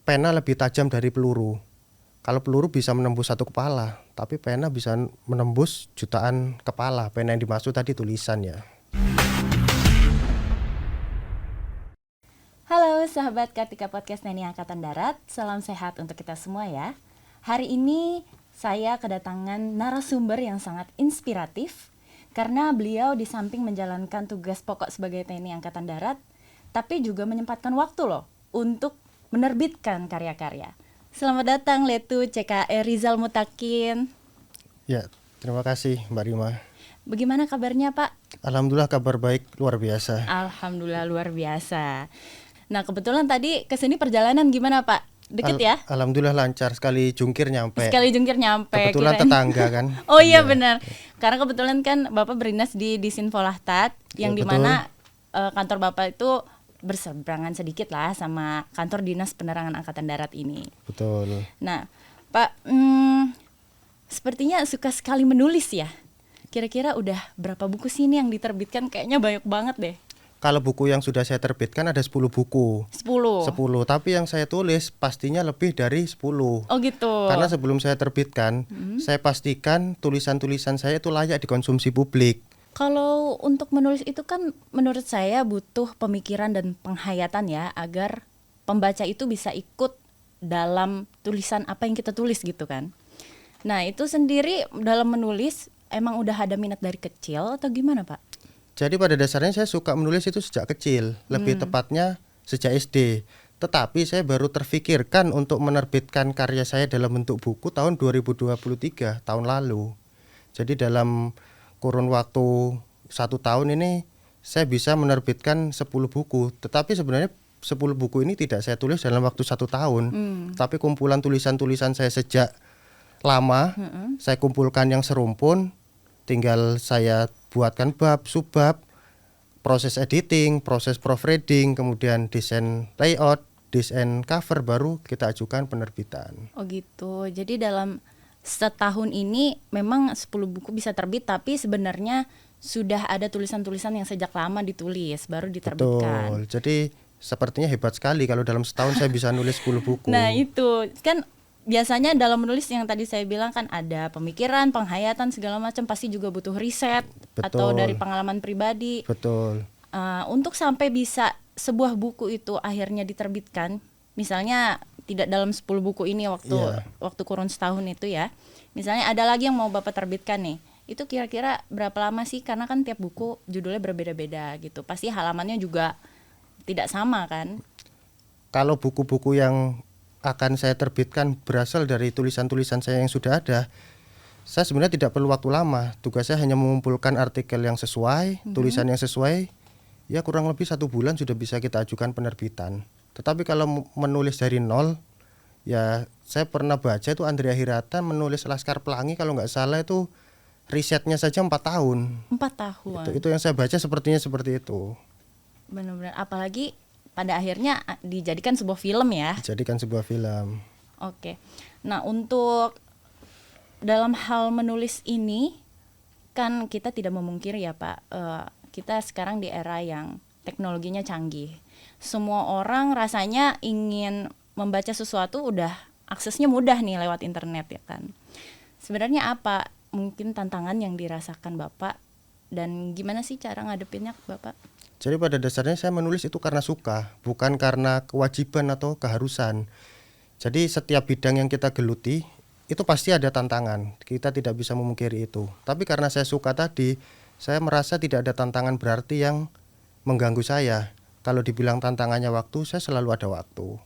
pena lebih tajam dari peluru. Kalau peluru bisa menembus satu kepala, tapi pena bisa menembus jutaan kepala. Pena yang dimaksud tadi tulisan ya. Halo sahabat Kartika Podcast TNI Angkatan Darat, salam sehat untuk kita semua ya. Hari ini saya kedatangan narasumber yang sangat inspiratif karena beliau di samping menjalankan tugas pokok sebagai TNI Angkatan Darat, tapi juga menyempatkan waktu loh untuk menerbitkan karya-karya. Selamat datang Letu CKR Rizal Mutakin. Ya, terima kasih Mbak Rima. Bagaimana kabarnya Pak? Alhamdulillah kabar baik, luar biasa. Alhamdulillah luar biasa. Nah kebetulan tadi kesini perjalanan gimana Pak? Deket ya? Alhamdulillah lancar, sekali jungkir nyampe. Kebetulan Kirain. tetangga kan. Oh iya benar. Karena kebetulan kan Bapak berdinas di Disinfolatat yang Betul. dimana kantor Bapak itu berseberangan sedikit lah sama kantor Dinas Penerangan Angkatan Darat ini. Betul. Nah Pak, sepertinya suka sekali menulis ya. Kira-kira udah berapa buku sih ini yang diterbitkan? Kayaknya banyak banget deh. Kalau buku yang sudah saya terbitkan ada 10 buku. 10. Tapi yang saya tulis pastinya lebih dari 10. Oh gitu. Karena sebelum saya terbitkan, saya pastikan tulisan-tulisan saya itu layak dikonsumsi publik. Kalau untuk menulis itu kan menurut saya butuh pemikiran dan penghayatan ya, agar pembaca itu bisa ikut dalam tulisan apa yang kita tulis gitu kan. Nah itu sendiri dalam menulis emang udah ada minat dari kecil atau gimana Pak? Jadi pada dasarnya saya suka menulis itu sejak kecil, lebih tepatnya sejak SD. Tetapi saya baru terfikirkan untuk menerbitkan karya saya dalam bentuk buku tahun 2023, tahun lalu. Jadi dalam kurun waktu 1 tahun ini saya bisa menerbitkan 10 buku. Tetapi sebenarnya 10 buku ini tidak saya tulis dalam waktu 1 tahun. Tapi kumpulan tulisan-tulisan saya sejak lama, saya kumpulkan yang serumpun, tinggal saya buatkan bab, subbab, proses editing, proses proofreading, kemudian desain layout, desain cover, baru kita ajukan penerbitan. Oh gitu. Jadi dalam setahun ini memang 10 buku bisa terbit, tapi sebenarnya sudah ada tulisan-tulisan yang sejak lama ditulis baru diterbitkan. Betul. Jadi sepertinya hebat sekali kalau dalam setahun saya bisa nulis 10 buku. Nah itu kan biasanya dalam menulis yang tadi saya bilang kan ada pemikiran, penghayatan segala macam, pasti juga butuh riset. Betul. Atau dari pengalaman pribadi. Betul. Untuk sampai bisa sebuah buku itu akhirnya diterbitkan, misalnya tidak dalam 10 buku ini waktu kurun setahun itu ya. Misalnya ada lagi yang mau Bapak terbitkan nih. Itu kira-kira berapa lama sih? Karena kan tiap buku judulnya berbeda-beda gitu. Pasti halamannya juga tidak sama kan? Kalau buku-buku yang akan saya terbitkan berasal dari tulisan-tulisan saya yang sudah ada, saya sebenarnya tidak perlu waktu lama. Tugas saya hanya mengumpulkan artikel yang sesuai, tulisan yang sesuai. Ya kurang lebih 1 bulan sudah bisa kita ajukan penerbitan. Tetapi kalau menulis dari nol, ya saya pernah baca itu Andrea Hirata menulis Laskar Pelangi, kalau nggak salah itu risetnya saja 4 tahun. 4 tahun. Itu yang saya baca sepertinya seperti itu. Benar-benar, apalagi pada akhirnya dijadikan sebuah film ya. Dijadikan sebuah film. Oke. Nah untuk dalam hal menulis ini kan kita tidak memungkiri ya Pak, kita sekarang di era yang teknologinya canggih. Semua orang rasanya ingin membaca sesuatu udah aksesnya mudah nih lewat internet ya kan. Sebenarnya apa mungkin tantangan yang dirasakan Bapak dan gimana sih cara ngadepinnya Bapak? Jadi pada dasarnya saya menulis itu karena suka, bukan karena kewajiban atau keharusan. Jadi setiap bidang yang kita geluti itu pasti ada tantangan, kita tidak bisa memungkiri itu. Tapi karena saya suka tadi, saya merasa tidak ada tantangan berarti yang mengganggu saya. Kalau dibilang tantangannya waktu, saya selalu ada waktu.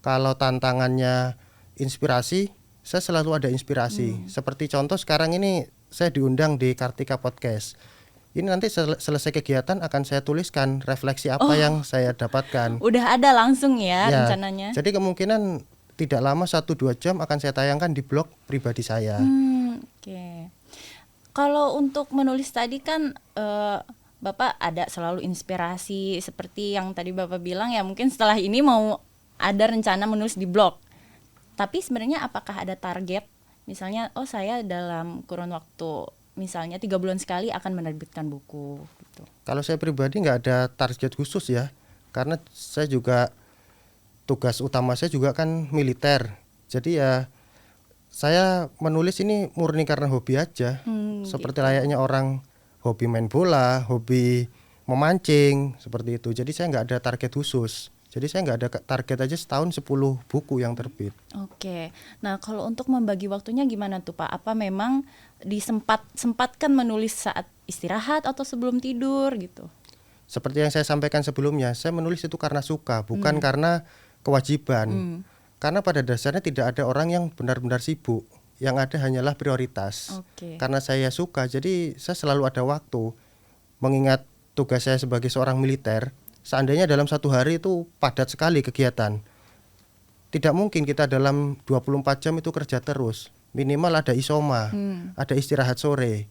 Kalau tantangannya inspirasi, saya selalu ada inspirasi. Seperti contoh sekarang ini saya diundang di Kartika Podcast. Ini nanti selesai kegiatan akan saya tuliskan refleksi apa yang saya dapatkan. Udah ada langsung ya rencananya. Jadi kemungkinan tidak lama 1-2 jam akan saya tayangkan di blog pribadi saya. Oke. Kalau untuk menulis tadi kan Bapak ada selalu inspirasi seperti yang tadi Bapak bilang ya, mungkin setelah ini mau ada rencana menulis di blog. Tapi sebenarnya apakah ada target? Misalnya saya dalam kurun waktu misalnya 3 bulan sekali akan menerbitkan buku gitu. Kalau saya pribadi nggak ada target khusus ya, karena saya juga tugas utama saya juga kan militer. Jadi ya saya menulis ini murni karena hobi aja. Seperti Gitu. layaknya orang hobi main bola, hobi memancing, seperti itu. Jadi saya nggak ada target khusus. Jadi saya nggak ada target aja, setahun 10 buku yang terbit. Oke. Nah, kalau untuk membagi waktunya gimana tuh Pak? Apa memang sempatkan menulis saat istirahat atau sebelum tidur gitu? Seperti yang saya sampaikan sebelumnya, saya menulis itu karena suka, bukan karena kewajiban. Karena pada dasarnya tidak ada orang yang benar-benar sibuk. Yang ada hanyalah prioritas. Oke. Karena saya suka, jadi saya selalu ada waktu. Mengingat tugas saya sebagai seorang militer, seandainya dalam satu hari itu padat sekali kegiatan. Tidak mungkin kita dalam 24 jam itu kerja terus. Minimal ada isoma, ada istirahat sore,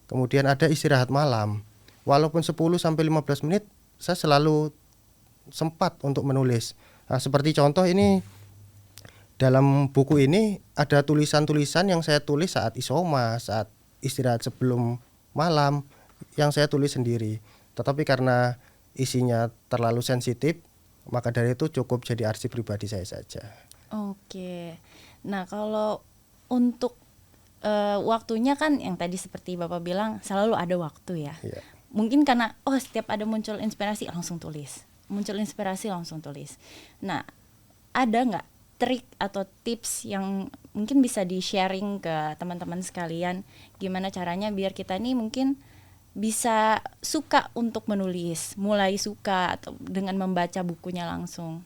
kemudian ada istirahat malam. Walaupun 10 sampai 15 menit, saya selalu sempat untuk menulis. Nah, seperti contoh ini, dalam buku ini ada tulisan-tulisan yang saya tulis saat isoma, saat istirahat sebelum malam, yang saya tulis sendiri. Tetapi karena isinya terlalu sensitif, maka dari itu cukup jadi arsip pribadi saya saja. Oke. Nah, kalau untuk waktunya kan yang tadi seperti Bapak bilang selalu ada waktu ya. Iya. Mungkin karena setiap ada muncul inspirasi langsung tulis. Muncul inspirasi langsung tulis. Nah, ada nggak trik atau tips yang mungkin bisa di-sharing ke teman-teman sekalian, gimana caranya biar kita nih mungkin bisa suka untuk menulis, mulai suka atau dengan membaca bukunya langsung?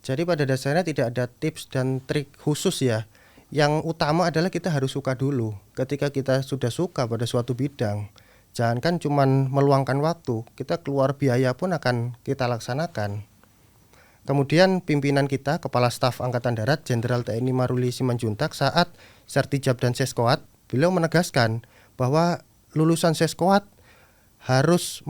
Jadi pada dasarnya tidak ada tips dan trik khusus ya. Yang utama adalah kita harus suka dulu. Ketika kita sudah suka pada suatu bidang, jangankan cuman meluangkan waktu, kita keluar biaya pun akan kita laksanakan. Kemudian pimpinan kita, Kepala Staf Angkatan Darat Jenderal TNI Maruli Simanjuntak saat Sertijab dan Seskoat, beliau menegaskan bahwa lulusan Seskoat harus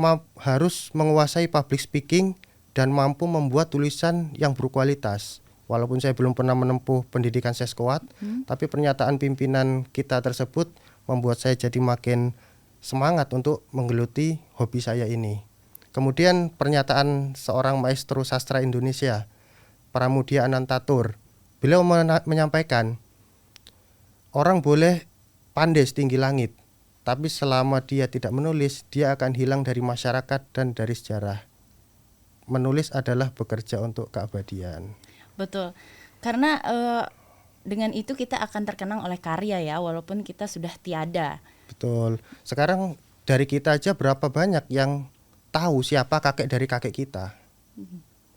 menguasai public speaking dan mampu membuat tulisan yang berkualitas. Walaupun saya belum pernah menempuh pendidikan Seskoat, tapi pernyataan pimpinan kita tersebut membuat saya jadi makin semangat untuk menggeluti hobi saya ini. Kemudian pernyataan seorang maestro sastra Indonesia, Pramudia Anantatur, beliau menyampaikan, orang boleh pandai setinggi langit, tapi selama dia tidak menulis, dia akan hilang dari masyarakat dan dari sejarah. Menulis adalah bekerja untuk keabadian. Betul. Karena dengan itu kita akan terkenang oleh karya ya, walaupun kita sudah tiada. Betul. Sekarang dari kita aja berapa banyak yang tahu siapa kakek dari kakek kita.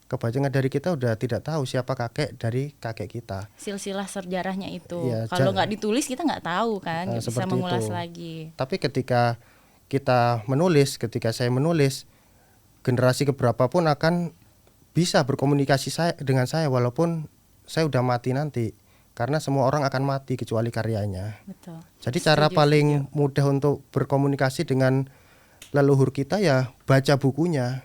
Kebanyakan dari kita udah tidak tahu siapa kakek dari kakek kita. Silsilah sejarahnya itu. Ya, kalau nggak ditulis kita nggak tahu kan, nggak bisa mengulas itu lagi. Tapi ketika kita menulis, ketika saya menulis, generasi keberapa pun akan bisa berkomunikasi dengan saya walaupun saya udah mati nanti. Karena semua orang akan mati kecuali karyanya. Betul. Jadi cara paling mudah untuk berkomunikasi dengan leluhur kita ya baca bukunya.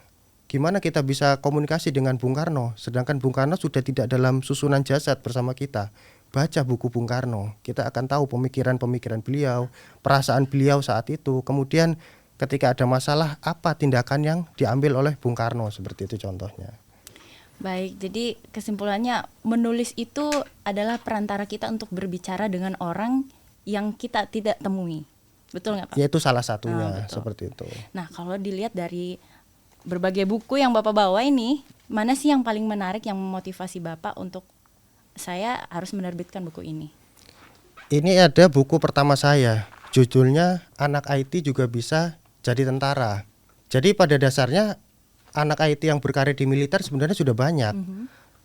Gimana kita bisa komunikasi dengan Bung Karno, sedangkan Bung Karno sudah tidak dalam susunan jasad bersama kita. Baca buku Bung Karno, kita akan tahu pemikiran-pemikiran beliau, perasaan beliau saat itu. Kemudian ketika ada masalah, apa tindakan yang diambil oleh Bung Karno, seperti itu contohnya. Baik, jadi kesimpulannya menulis itu adalah perantara kita untuk berbicara dengan orang yang kita tidak temui. Betul nggak Pak? Ya itu salah satunya, seperti itu. Nah, kalau dilihat dari berbagai buku yang Bapak bawa ini, mana sih yang paling menarik yang memotivasi Bapak untuk saya harus menerbitkan buku ini? Ini ada buku pertama saya, judulnya Anak IT Juga Bisa Jadi Tentara. Jadi pada dasarnya anak IT yang berkarir di militer sebenarnya sudah banyak.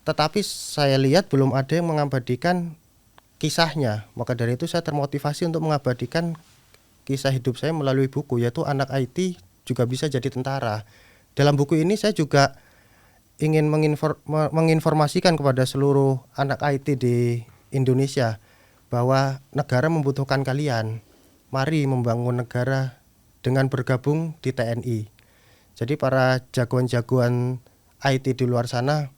Tetapi saya lihat belum ada yang mengabadikan kisahnya. Maka dari itu saya termotivasi untuk mengabadikan kisah hidup saya melalui buku, yaitu Anak IT Juga Bisa Jadi Tentara. Dalam buku ini saya juga ingin menginformasikan kepada seluruh anak IT di Indonesia bahwa negara membutuhkan kalian. Mari membangun negara dengan bergabung di TNI. Jadi para jagoan-jagoan IT di luar sana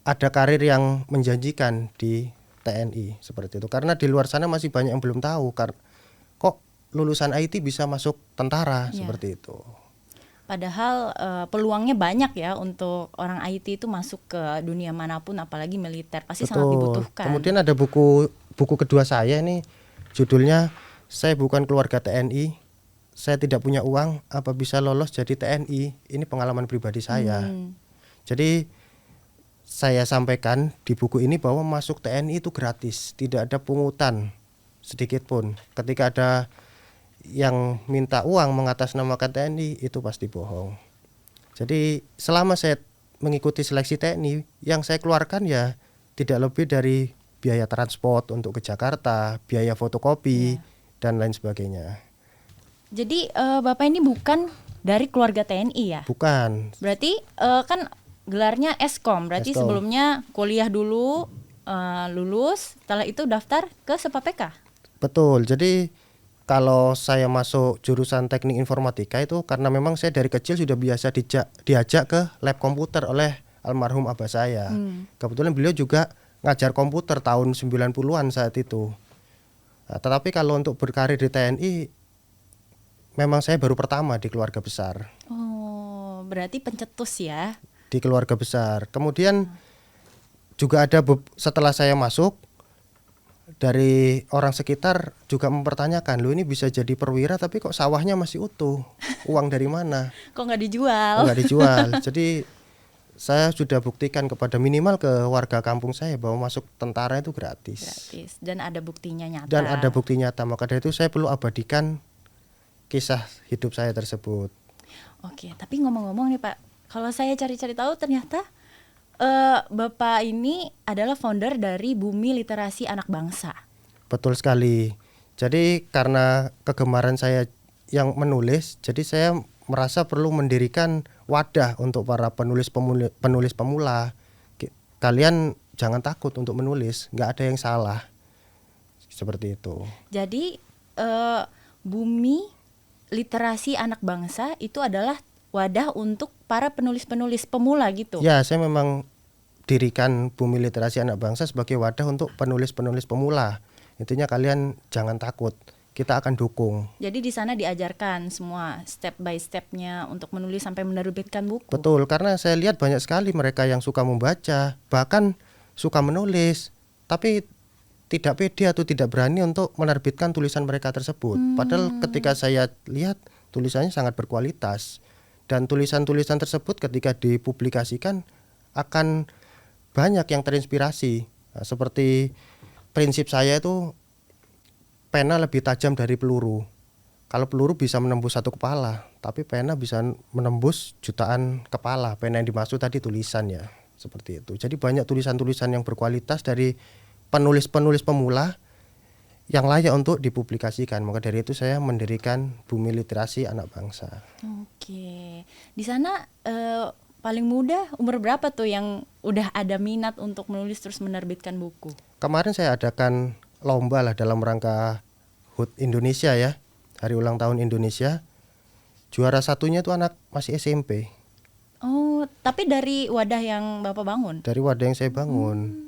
ada karir yang menjanjikan di TNI seperti itu. Karena di luar sana masih banyak yang belum tahu kok lulusan IT bisa masuk tentara seperti itu. Padahal peluangnya banyak ya untuk orang IT itu masuk ke dunia manapun, apalagi militer, pasti sangat dibutuhkan. Kemudian ada buku kedua saya nih, judulnya Saya Bukan Keluarga TNI, Saya Tidak Punya Uang, Apa Bisa Lolos Jadi TNI. Ini pengalaman pribadi saya. Jadi saya sampaikan di buku ini bahwa masuk TNI itu gratis, tidak ada pungutan sedikit pun. Ketika ada yang minta uang mengatasnamakan TNI, itu pasti bohong. Jadi selama saya mengikuti seleksi TNI, yang saya keluarkan ya tidak lebih dari biaya transport untuk ke Jakarta, biaya fotokopi, dan lain sebagainya. Jadi Bapak ini bukan dari keluarga TNI ya? Bukan. Berarti kan gelarnya Eskom, berarti Eskom. sebelumnya kuliah dulu, lulus, setelah itu daftar ke Sepapeka? Betul, jadi kalau saya masuk jurusan teknik informatika itu karena memang saya dari kecil sudah biasa diajak ke lab komputer oleh almarhum abah saya. Kebetulan beliau juga ngajar komputer tahun 90-an saat itu. Nah, tetapi kalau untuk berkarir di TNI, memang saya baru pertama di keluarga besar. Oh, berarti pencetus ya? Di keluarga besar. Kemudian juga ada setelah saya masuk, dari orang sekitar juga mempertanyakan, lo ini bisa jadi perwira tapi kok sawahnya masih utuh, uang dari mana? Kok nggak dijual? Kok nggak dijual? Jadi saya sudah buktikan kepada minimal ke warga kampung saya bahwa masuk tentara itu gratis. Gratis, dan ada buktinya nyata. Dan ada bukti nyata, maka dari itu saya perlu abadikan kisah hidup saya tersebut. Oke, tapi ngomong-ngomong nih Pak, kalau saya cari-cari tahu ternyata Bapak ini adalah founder dari Bumi Literasi Anak Bangsa. Betul sekali. Jadi karena kegemaran saya yang menulis, jadi saya merasa perlu mendirikan wadah untuk para penulis pemula. Kalian jangan takut untuk menulis, nggak ada yang salah. Seperti itu. Jadi Bumi Literasi Anak Bangsa itu adalah wadah untuk para penulis-penulis pemula gitu. Ya, saya memang dirikan Bumi Literasi Anak Bangsa sebagai wadah untuk penulis-penulis pemula. Intinya kalian jangan takut, kita akan dukung. Jadi di sana diajarkan semua step by stepnya untuk menulis sampai menerbitkan buku. Betul, karena saya lihat banyak sekali mereka yang suka membaca, bahkan suka menulis, tapi tidak pede atau tidak berani untuk menerbitkan tulisan mereka tersebut. Padahal ketika saya lihat tulisannya sangat berkualitas. Dan tulisan-tulisan tersebut ketika dipublikasikan akan banyak yang terinspirasi. Nah, seperti prinsip saya itu pena lebih tajam dari peluru. Kalau peluru bisa menembus satu kepala, tapi pena bisa menembus jutaan kepala. Pena yang dimaksud tadi tulisan ya, seperti itu. Jadi banyak tulisan-tulisan yang berkualitas dari penulis-penulis pemula yang layak untuk dipublikasikan. Maka dari itu saya mendirikan Bumi Literasi Anak Bangsa. Oke, di sana paling muda umur berapa tuh yang udah ada minat untuk menulis terus menerbitkan buku? Kemarin saya adakan lomba lah dalam rangka HUT Indonesia ya, Hari Ulang Tahun Indonesia. Juara satunya itu anak masih SMP. Oh, tapi dari wadah yang Bapak bangun? Dari wadah yang saya bangun.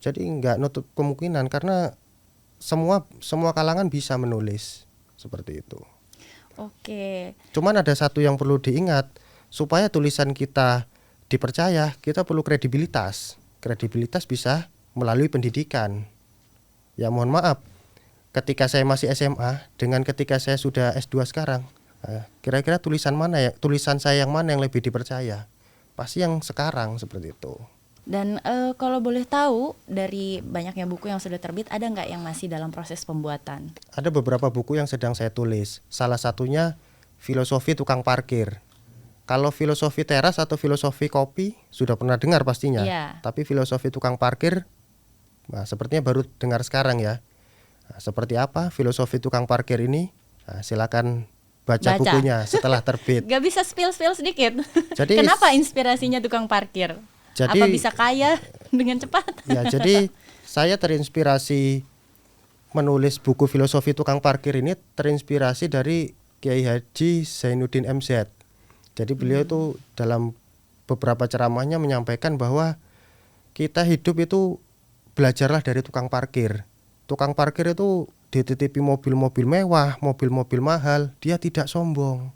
Jadi nggak nutup kemungkinan karena semua kalangan bisa menulis seperti itu. Oke. Cuman ada satu yang perlu diingat, supaya tulisan kita dipercaya, kita perlu kredibilitas. Kredibilitas bisa melalui pendidikan. Ya mohon maaf, ketika saya masih SMA dengan ketika saya sudah S2 sekarang, kira-kira tulisan saya yang mana yang lebih dipercaya? Pasti yang sekarang seperti itu. Dan kalau boleh tahu dari banyaknya buku yang sudah terbit, ada nggak yang masih dalam proses pembuatan? Ada beberapa buku yang sedang saya tulis. Salah satunya Filosofi Tukang Parkir. Kalau filosofi teras atau filosofi kopi sudah pernah dengar pastinya. Iya. Tapi filosofi tukang parkir, sepertinya baru dengar sekarang ya. Seperti apa filosofi tukang parkir ini? Silakan baca bukunya setelah terbit. Gak bisa spill sedikit? Jadi, kenapa inspirasinya tukang parkir? Jadi, apa bisa kaya dengan cepat? Ya, jadi saya terinspirasi menulis buku filosofi tukang parkir ini terinspirasi dari Kiai Haji Zainuddin MZ. Jadi beliau itu dalam beberapa ceramahnya menyampaikan bahwa kita hidup itu belajarlah dari tukang parkir. Tukang parkir itu dititipi mobil-mobil mewah, mobil-mobil mahal, dia tidak sombong.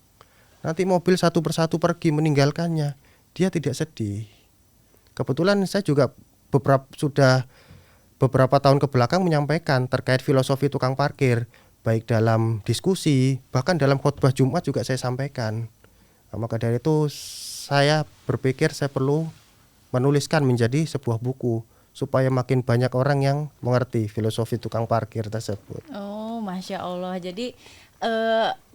nanti mobil satu persatu pergi meninggalkannya, dia tidak sedih. Kebetulan saya juga beberapa tahun ke belakang menyampaikan terkait filosofi tukang parkir, baik dalam diskusi, bahkan dalam khotbah Jumat juga saya sampaikan. Nah, maka dari itu saya berpikir saya perlu menuliskan menjadi sebuah buku supaya makin banyak orang yang mengerti filosofi tukang parkir tersebut. Oh, Masya Allah. Jadi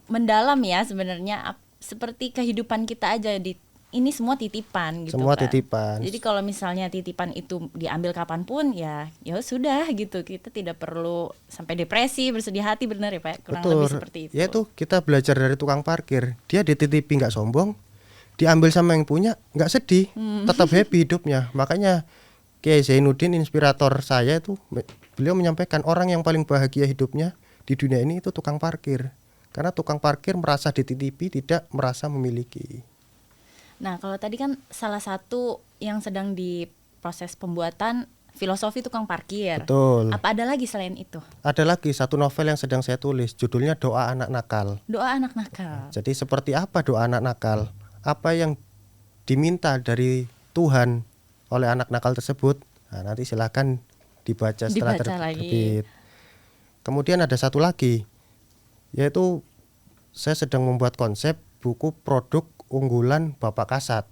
mendalam ya sebenarnya, seperti kehidupan kita aja, ini semua titipan gitu Semua kan. titipan. Jadi kalau misalnya titipan itu diambil kapanpun ya sudah gitu. Kita tidak perlu sampai depresi, bersedih hati, benar ya Pak? Kurang lebih seperti itu. Ya itu kita belajar dari tukang parkir. Dia dititipi nggak sombong, diambil sama yang punya nggak sedih, tetap happy hidupnya. Makanya Kiai Zainuddin, inspirator saya, itu beliau menyampaikan orang yang paling bahagia hidupnya di dunia ini itu tukang parkir. Karena tukang parkir merasa dititipi, tidak merasa memiliki. Nah, kalau tadi kan salah satu yang sedang di proses pembuatan filosofi tukang parkir. Betul. Apa ada lagi selain itu? Ada lagi satu novel yang sedang saya tulis, judulnya Doa Anak Nakal. Doa anak nakal. Jadi seperti apa doa anak nakal? Apa yang diminta dari Tuhan oleh anak nakal tersebut? Nah, nanti silakan dibaca setelah terbit. Kemudian ada satu lagi, yaitu saya sedang membuat konsep buku produk unggulan Bapak Kasat,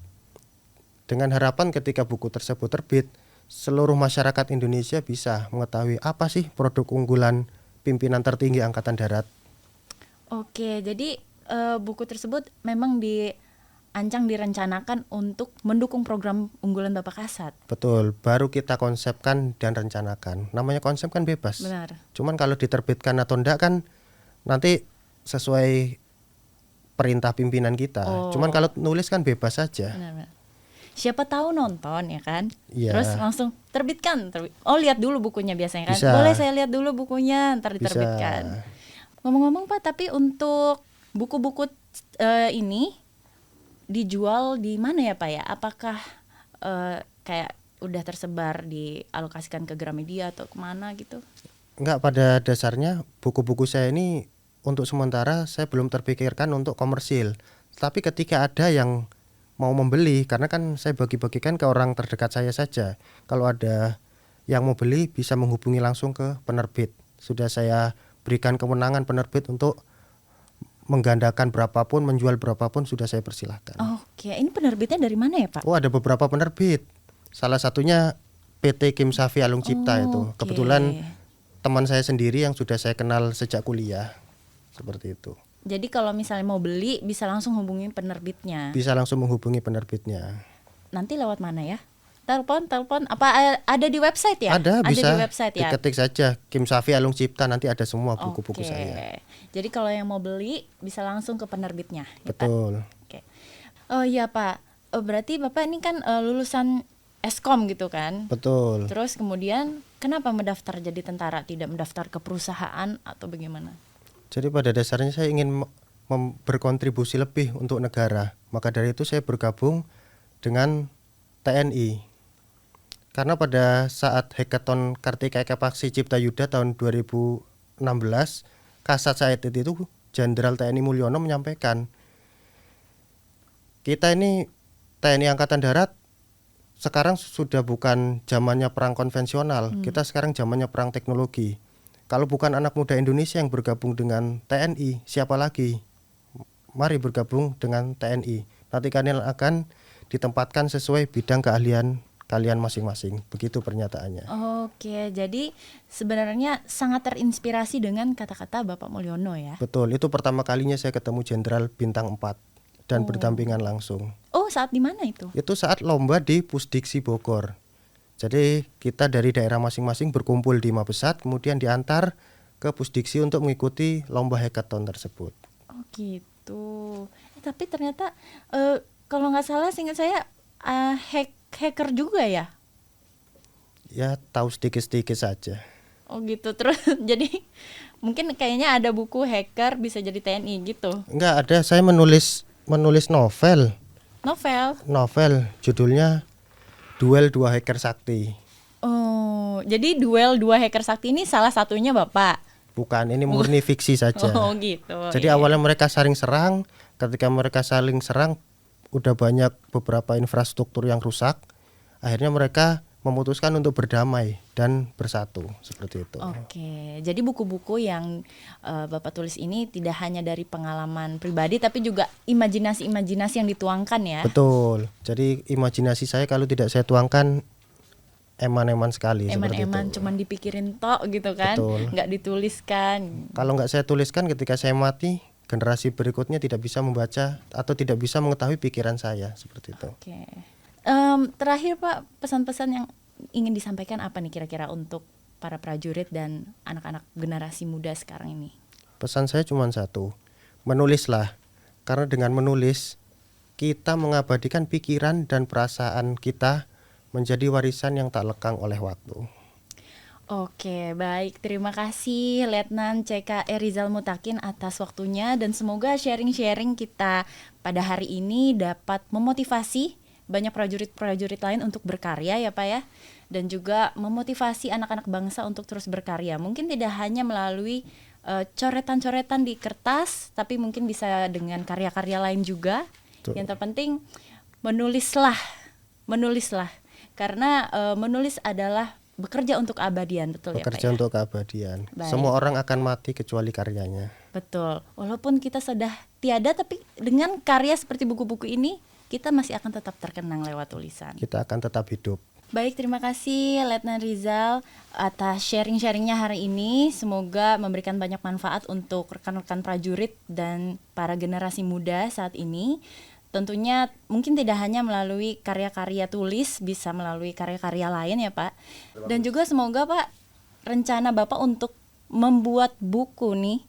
dengan harapan ketika buku tersebut terbit, seluruh masyarakat Indonesia bisa mengetahui apa sih produk unggulan pimpinan tertinggi Angkatan Darat. Oke, jadi buku tersebut memang direncanakan untuk mendukung program unggulan Bapak Kasat. Betul, baru kita konsepkan dan rencanakan. Namanya konsep kan bebas. Benar. Cuman kalau diterbitkan atau enggak kan nanti sesuai perintah pimpinan kita. Cuman kalau nulis kan bebas saja. Benar. Siapa tahu nonton ya kan? Iya. Terus langsung terbitkan. Oh, lihat dulu bukunya biasanya kan? Bisa. Boleh saya lihat dulu bukunya, ntar diterbitkan. Ngomong-ngomong Pak, tapi untuk buku-buku ini dijual di mana ya Pak ya? Apakah kayak udah tersebar dialokasikan ke Gramedia atau kemana gitu? Enggak, pada dasarnya buku-buku saya ini untuk sementara saya belum terpikirkan untuk komersil. Tapi ketika ada yang mau membeli, karena kan saya bagi-bagikan ke orang terdekat saya saja. Kalau ada yang mau beli bisa menghubungi langsung ke penerbit. Sudah saya berikan kewenangan penerbit untuk menggandakan berapapun, menjual berapapun sudah saya persilahkan. Oke, ini penerbitnya dari mana ya Pak? Oh, ada beberapa penerbit. Salah satunya PT Kim Safi Alung Cipta itu. Kebetulan teman saya sendiri yang sudah saya kenal sejak kuliah. Seperti itu. Jadi kalau misalnya mau beli bisa langsung hubungi penerbitnya. Bisa langsung menghubungi penerbitnya. Nanti lewat mana ya? Telepon apa ada di website ya? Ada bisa di website ya. diketik saja Kim Safi Alung Cipta, nanti ada semua buku-buku saya. Jadi kalau yang mau beli bisa langsung ke penerbitnya. Betul. Oke. Oh iya Pak. Berarti Bapak ini kan lulusan Eskom gitu kan? Betul. Terus kemudian kenapa mendaftar jadi tentara, tidak mendaftar ke perusahaan atau bagaimana? Jadi pada dasarnya saya ingin berkontribusi lebih untuk negara. Maka dari itu saya bergabung dengan TNI. Karena pada saat hackathon Kartika Eka Paksi Cipta Yuda tahun 2016, Kasat saat itu Jenderal TNI Mulyono menyampaikan, kita ini TNI Angkatan Darat sekarang sudah bukan zamannya perang konvensional, kita sekarang zamannya perang teknologi. Kalau bukan anak muda Indonesia yang bergabung dengan TNI, siapa lagi? Mari bergabung dengan TNI. Nanti kalian akan ditempatkan sesuai bidang keahlian kalian masing-masing. Begitu pernyataannya. Oke, jadi sebenarnya sangat terinspirasi dengan kata-kata Bapak Mulyono ya. Betul, itu pertama kalinya saya ketemu Jenderal Bintang 4 dan berdampingan langsung. Oh, saat di mana itu? Itu saat lomba di Pusdiksi Bogor. Jadi kita dari daerah masing-masing berkumpul di Mabesat, kemudian diantar ke Pusdiksi untuk mengikuti lomba hackathon tersebut. Oh gitu. Tapi ternyata kalau nggak salah seingat saya hacker juga ya? Ya tahu sedikit-sedikit saja. Oh gitu. Terus jadi mungkin kayaknya ada buku hacker bisa jadi TNI gitu. Enggak ada, saya menulis novel. Novel judulnya Duel 2 Hacker Sakti. Oh, jadi Duel 2 Hacker Sakti ini salah satunya Bapak? Bukan, ini murni fiksi saja. Oh gitu. Jadi awalnya mereka saling serang, Ketika mereka saling serang, udah banyak beberapa infrastruktur yang rusak. Akhirnya mereka memutuskan untuk berdamai dan bersatu seperti itu. Oke, jadi buku-buku yang Bapak tulis ini tidak hanya dari pengalaman pribadi tapi juga imajinasi-imajinasi yang dituangkan ya. Betul. Jadi imajinasi saya kalau tidak saya tuangkan eman-eman sekali seperti Eman-eman itu. cuman dipikirin tok gitu kan, Betul. nggak dituliskan. Kalau nggak saya tuliskan ketika saya mati, generasi berikutnya tidak bisa membaca atau tidak bisa mengetahui pikiran saya seperti itu. Oke. Terakhir Pak, pesan-pesan yang ingin disampaikan apa nih kira-kira untuk para prajurit dan anak-anak generasi muda sekarang ini? Pesan saya cuma satu, menulislah. Karena dengan menulis, kita mengabadikan pikiran dan perasaan kita menjadi warisan yang tak lekang oleh waktu. Oke, baik. Terima kasih Letnan CKE Rizal Mutakin atas waktunya dan semoga sharing-sharing kita pada hari ini dapat memotivasi banyak prajurit-prajurit lain untuk berkarya ya Pak ya. Dan juga memotivasi anak-anak bangsa untuk terus berkarya. Mungkin tidak hanya melalui coretan-coretan di kertas, tapi mungkin bisa dengan karya-karya lain juga. Betul. Yang terpenting menulislah. Karena menulis adalah bekerja untuk keabadian, betul ya Pak Bekerja ya? untuk keabadian. Baik. Semua orang akan mati kecuali karyanya. Betul. Walaupun kita sudah tiada, tapi dengan karya seperti buku-buku ini, kita masih akan tetap terkenang lewat tulisan. Kita akan tetap hidup. Baik, terima kasih Letnan Rizal atas sharing-sharingnya hari ini. Semoga memberikan banyak manfaat untuk rekan-rekan prajurit dan para generasi muda saat ini. Tentunya mungkin tidak hanya melalui karya-karya tulis, bisa melalui karya-karya lain ya Pak. Dan juga semoga Pak, rencana Bapak untuk membuat buku nih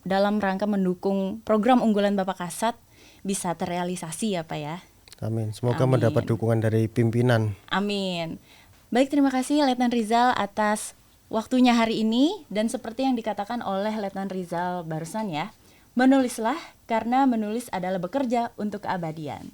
dalam rangka mendukung program unggulan Bapak Kasat bisa terrealisasi ya Pak ya. Amin. Semoga Amin. mendapat dukungan dari pimpinan. Amin. Baik, terima kasih Letnan Rizal atas waktunya hari ini. Dan seperti yang dikatakan oleh Letnan Rizal barusan ya, menulislah karena menulis adalah bekerja untuk keabadian.